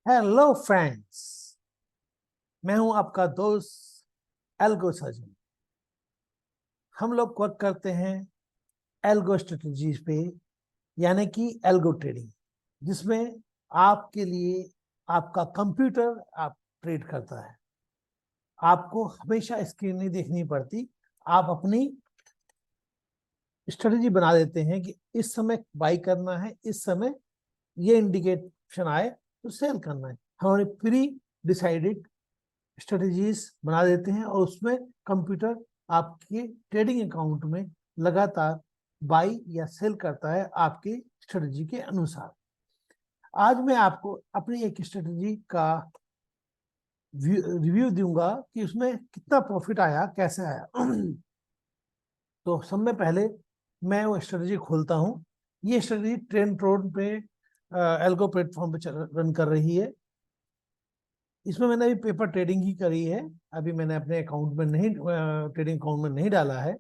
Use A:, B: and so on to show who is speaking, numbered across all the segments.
A: Hello friends, मैं हूं आपका दोस्त एल्गो सर्जन। हम लोग वर्क करते हैं एल्गो स्ट्रेटजीज पे, यानी कि एल्गो ट्रेडिंग, जिसमें आपके लिए आपका कंप्यूटर आप ट्रेड करता है। आपको हमेशा स्क्रीन नहीं देखनी पड़ती, आप अपनी स्ट्रेटजी बना देते हैं कि इस समय बाई करना है, इस समय ये इंडिकेशन आए तो सेल करना है। हमारे प्री डिसाइडेड स्ट्रेटजीज बना देते हैं और उसमें कंप्यूटर आपके ट्रेडिंग अकाउंट में लगातार बाई या सेल करता है आपकी स्ट्रेटजी के अनुसार। आज मैं आपको अपनी एक स्ट्रेटजी का रिव्यू दूंगा कि उसमें कितना प्रॉफिट आया, कैसे आया। तो सब में पहले मैं वो स्ट्रेटजी खोलता हूँ। ये स्ट्रेटजी ट्रेंड रोड पे एल्गो प्लेटफॉर्म पे रन कर रही है। इसमें मैंने अभी पेपर ट्रेडिंग ही करी है, अभी मैंने अपने अकाउंट में नहीं, ट्रेडिंग अकाउंट में नहीं डाला है,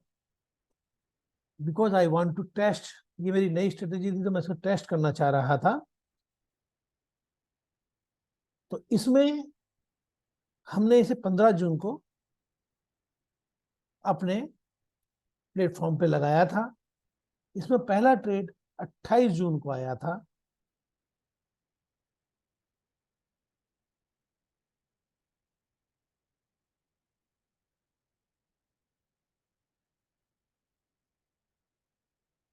A: because I want to test. ये मेरी नई स्ट्रेटेजी थी तो मैं इसको टेस्ट करना चाह रहा था। तो इसमें हमने इसे 15 जून को अपने प्लेटफॉर्म पे लगाया था। इसमें पहला ट्रेड 28 जून को आया था।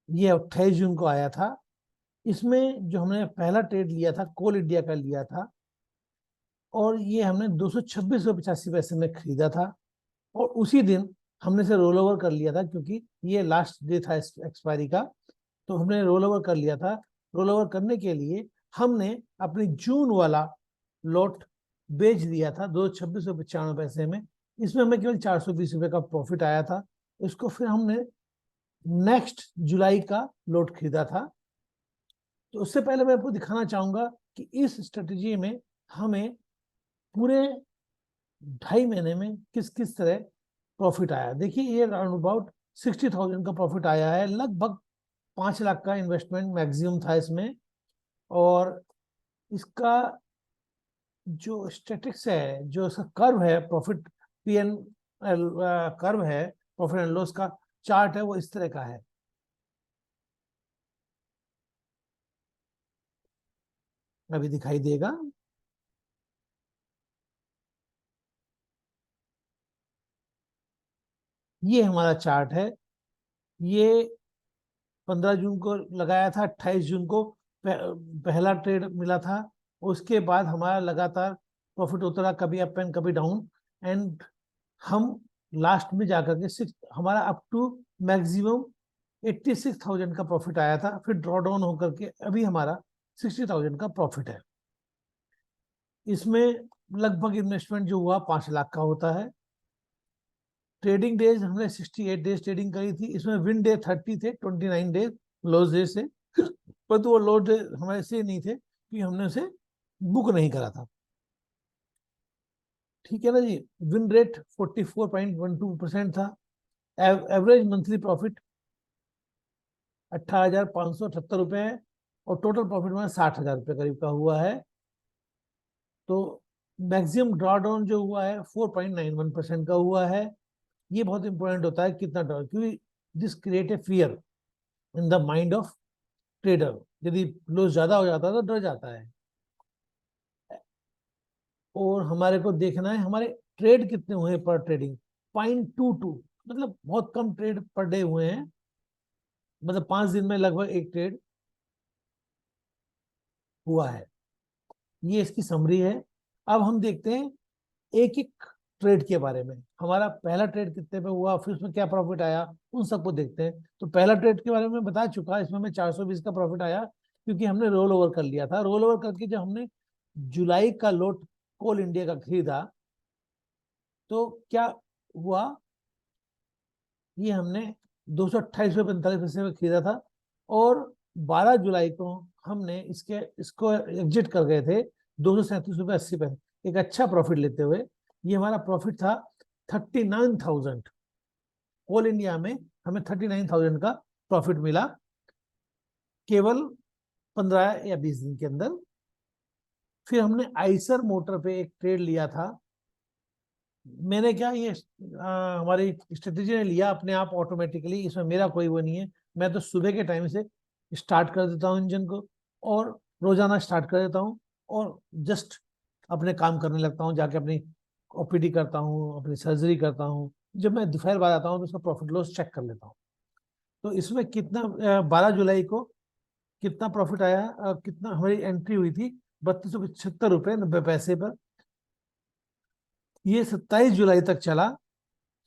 A: ये 28 जून को आया था। इसमें जो हमने पहला ट्रेड लिया था कोल इंडिया का लिया था, और ये हमने 226.85 में खरीदा था, और उसी दिन हमने इसे रोल ओवर कर लिया था, क्योंकि ये लास्ट डे था एक्सपायरी का। तो हमने रोल ओवर कर लिया था। रोल ओवर करने के लिए हमने अपनी जून वाला लॉट बेच दिया था 226.95 में। इसमें हमें केवल 420 रुपये का प्रॉफिट आया था। इसको फिर हमने नेक्स्ट जुलाई का लॉट खरीदा था। तो उससे पहले मैं आपको दिखाना चाहूंगा कि इस स्ट्रेटेजी में हमें पूरे 2.5 महीने में किस किस तरह प्रॉफिट आया। देखिए, ये अराउंड अबाउट 60,000 का प्रॉफिट आया है। लगभग 5 लाख का इन्वेस्टमेंट मैक्सिमम था इसमें। और इसका जो स्टेटिक्स है, जो इसका कर्व है, प्रॉफिट पी एन कर्व है, प्रॉफिट एंड लॉस का चार्ट है, वो इस तरह का है। अभी दिखाई देगा। ये हमारा चार्ट है। ये 15 जून को लगाया था, 28 जून को पहला ट्रेड मिला था। उसके बाद हमारा लगातार प्रॉफिट होता रहा, कभी अप एंड कभी डाउन। एंड हम लास्ट में जाकर के हमारा अप टू मैक्सिमम 86,000 का प्रॉफिट आया था। फिर ड्रॉ डाउन होकर के अभी हमारा 60,000 का प्रॉफिट है। इसमें लगभग इन्वेस्टमेंट जो हुआ 5 लाख का होता है। ट्रेडिंग डेज हमने 68 डेज ट्रेडिंग करी थी। इसमें विन डे 30 थे, 29 डेज लॉस डे से। परंतु वो लॉस डे हमारे से नहीं थे कि हमने उसे बुक नहीं करा था। ठीक है ना जी। विन रेट 44.12% था। एवरेज मंथली प्रॉफिट 18,578 रुपये है, और टोटल प्रॉफिट में 60,000 रुपये करीब का हुआ है। तो मैक्सिमम ड्रॉ डाउन जो हुआ है 4.91% का हुआ है। ये बहुत इंपॉर्टेंट होता है कितना ड्रॉ, क्योंकि this create a fear in the mind of trader. यदि लॉस ज्यादा हो जाता है तो डर जाता है। और हमारे को देखना है हमारे ट्रेड कितने हुए पर ट्रेडिंग। 0.22, मतलब बहुत कम ट्रेड पर डे हुए हैं। मतलब 5 दिन में लगभग एक ट्रेड हुआ है। ये इसकी समरी है। अब हम देखते हैं एक एक ट्रेड के बारे में। हमारा पहला ट्रेड कितने पे हुआ, फिर उसमें क्या प्रॉफिट आया, उन सबको देखते हैं। तो पहला ट्रेड के बारे में बता चुका, इसमें हमें 420 का प्रॉफिट आया, क्योंकि हमने रोल ओवर कर लिया था। रोल ओवर करके जब हमने जुलाई का लोट कोल इंडिया का खरीदा, तो क्या हुआ, ये हमने 228.45 में खरीदा था, और 12 जुलाई को हमने इसको एग्जिट कर गए थे 237.80 एक अच्छा प्रॉफिट लेते हुए। ये हमारा प्रॉफिट था 39,000। ऑल इंडिया में हमें 39,000 का प्रॉफिट मिला केवल 15 या 20 दिन के अंदर। फिर हमने आइसर मोटर पे एक ट्रेड लिया था। मैंने क्या ये हमारी स्ट्रेटेजी ने लिया अपने आप ऑटोमेटिकली, इसमें मेरा कोई वो नहीं है। मैं तो सुबह के टाइम से स्टार्ट कर देता हूँ इंजन को, और रोजाना स्टार्ट कर देता हूँ, और जस्ट अपने काम करने लगता हूँ, जाके अपनी ओपीडी करता हूँ, अपनी सर्जरी करता हूँ। जब मैं दोपहर बाद आता हूँ तो उसका प्रॉफिट लॉस चेक कर लेता हूँ। तो इसमें कितना 12 जुलाई को कितना प्रॉफिट आया, कितना हमारी एंट्री हुई थी 3275 रुपये 90 पैसे पर। ये 27 जुलाई तक चला।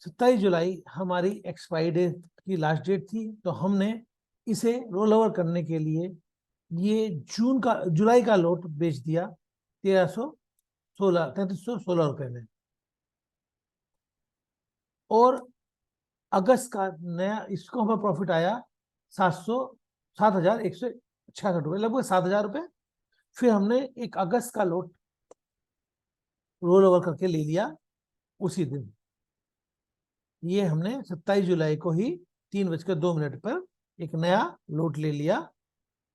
A: 27 जुलाई हमारी एक्सपायरी डेट की लास्ट डेट थी, तो हमने इसे रोल ओवर करने के लिए ये जुलाई का लोट बेच दिया 3316 रुपए में। और अगस्त का नया इसको हमें प्रॉफिट आया 7,166 रुपये, लगभग 7,000 रुपये। फिर हमने एक अगस्त का लोट रोल ओवर करके ले लिया उसी दिन। ये हमने 27 जुलाई को ही 3:02 पर एक नया लोट ले लिया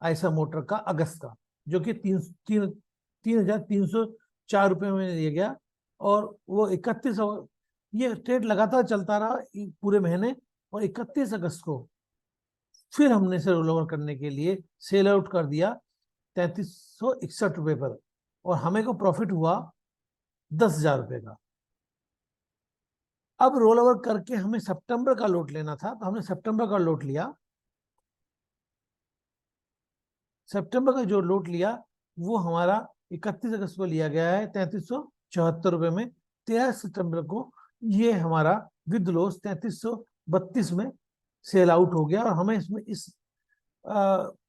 A: आयशर मोटर का अगस्त का, जो कि 3,304 रुपये में लिया गया। और वो 31, ये ट्रेड लगातार चलता रहा पूरे महीने। और 31 अगस्त को फिर हमने इसे रोल ओवर करने के लिए सेल आउट कर दिया 3361 रुपये पर, और हमें को प्रॉफिट हुआ 10,000 रुपये का। अब रोल ओवर करके हमें सितंबर का लोट लेना था, तो हमने सितंबर का लोट लिया। सितंबर का जो लोट लिया वो हमारा 31 अगस्त को लिया गया है 3374 रुपये में। 13 सितंबर को ये हमारा विद लॉस 3332 में सेल आउट हो गया, और हमें इसमें इस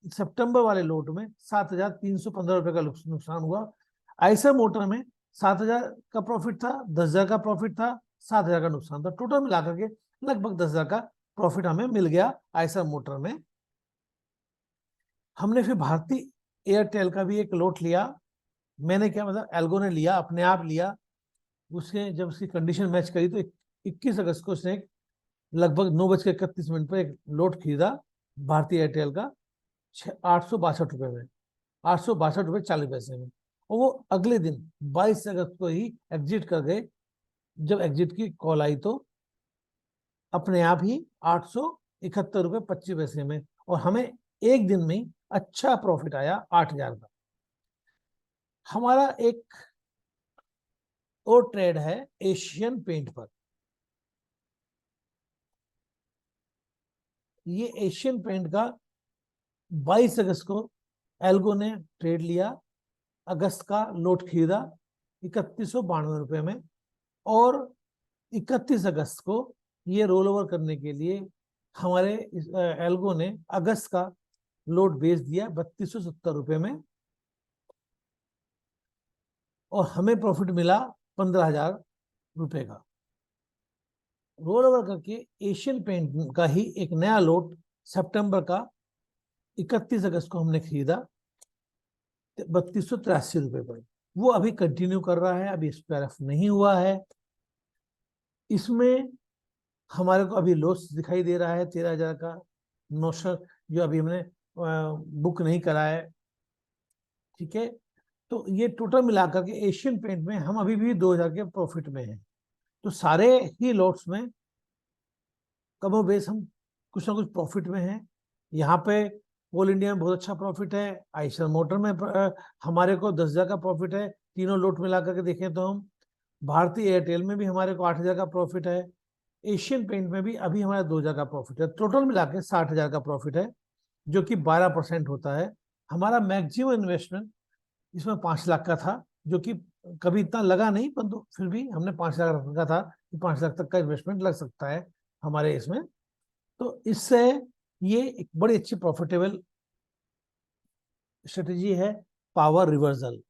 A: सितंबर वाले लोट में 7,315 रुपये का नुकसान हुआ। आयशर मोटर में 7,000 का प्रॉफिट था, 10,000 का प्रॉफिट था, 7,000 का नुकसान था। टोटल मिलाकर के लगभग 10,000 का प्रॉफिट हमें मिल गया आयशर मोटर में। हमने फिर भारतीय एयरटेल का भी एक लोट लिया। मैंने क्या मतलब एल्गो ने लिया, अपने आप लिया। उसने जब उसकी कंडीशन मैच करी तो 21 अगस्त को उसने लगभग 9:31 पर एक लोट खरीदा भारतीय एयरटेल का 862 रुपये में, 862 रुपये 40 पैसे में। और वो अगले दिन 22 अगस्त को ही एग्जिट कर गए। जब एग्जिट की कॉल आई तो अपने आप ही 871 रुपये 25 पैसे में, और हमें एक दिन में अच्छा प्रॉफिट आया 8,000 का। हमारा एक और ट्रेड है एशियन पेंट पर। ये एशियन पेंट का 22 अगस्त को एल्गो ने ट्रेड लिया, अगस्त का लोट खरीदा 3192 रुपये में, और 31 अगस्त को ये रोल ओवर करने के लिए हमारे एल्गो ने अगस्त का लोट बेच दिया 3270 रुपये में, और हमें प्रॉफिट मिला 15,000 रुपये का। रोल ओवर करके एशियन पेंट का ही एक नया लोट सितंबर का 31 अगस्त को हमने खरीदा 3283 रुपये पर। वो अभी कंटिन्यू कर रहा है, अभी एक्सपायर नहीं हुआ है। इसमें हमारे को अभी लॉस दिखाई दे रहा है 13,000 का नौशर, जो अभी हमने बुक नहीं करा है। ठीक है, तो ये टोटल मिलाकर के एशियन पेंट में हम अभी भी 2,000 के प्रॉफिट में हैं। तो सारे ही लॉट्स में कमो बेस हम कुछ ना कुछ प्रॉफिट में हैं। यहाँ पे कोल इंडिया में बहुत अच्छा प्रॉफिट है, आयशर मोटर में हमारे को 10,000 का प्रॉफिट है। तीनों लोट मिला करके देखें तो हम भारतीय एयरटेल में भी हमारे को 8,000 का प्रॉफिट है, एशियन पेंट में भी अभी हमारा 2,000 का प्रॉफिट है। टोटल मिला के 60,000 का प्रॉफिट है, जो कि 12% होता है। हमारा मैक्सिमम इन्वेस्टमेंट इसमें 5 लाख का था, जो कि कभी इतना लगा नहीं, परंतु फिर भी हमने 5 लाख रखा था कि 5 लाख तक का इन्वेस्टमेंट लग सकता है हमारे इसमें। तो इससे ये एक बड़ी अच्छी प्रॉफिटेबल स्ट्रेटेजी है पावर रिवर्सल।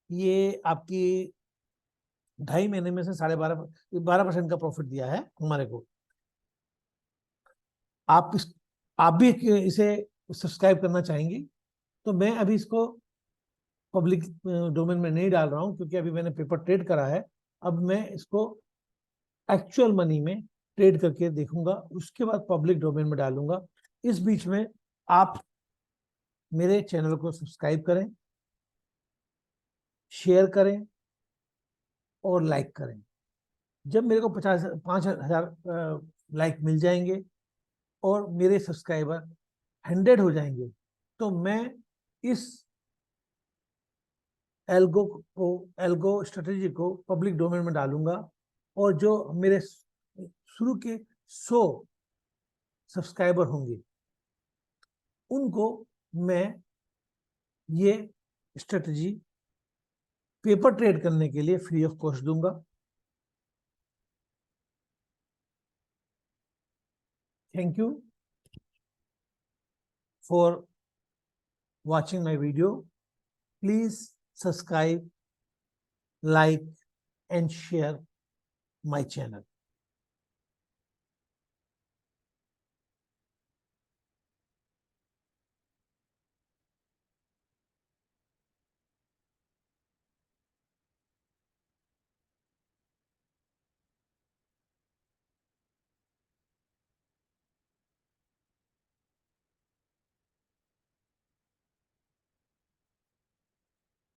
A: ये आपकी 2.5 महीने में से 12% का प्रॉफिट दिया है हमारे को। आप भी इसे सब्सक्राइब करना चाहेंगे तो मैं अभी इसको पब्लिक डोमेन में नहीं डाल रहा हूं, क्योंकि अभी मैंने पेपर ट्रेड करा है। अब मैं इसको एक्चुअल मनी में ट्रेड करके देखूंगा, उसके बाद पब्लिक डोमेन में डालूंगा। इस बीच में आप मेरे चैनल को सब्सक्राइब करें, शेयर करें और लाइक करें। जब मेरे को 5,000 लाइक मिल जाएंगे और मेरे सब्सक्राइबर 100 हो जाएंगे, तो मैं इस एल्गो स्ट्रेटेजी को पब्लिक डोमेन में डालूंगा, और जो मेरे शुरू के 100 सब्सक्राइबर होंगे उनको मैं ये स्ट्रेटेजी पेपर ट्रेड करने के लिए फ्री ऑफ कॉस्ट दूंगा। Thank you for watching my video. Please subscribe, like and share my channel.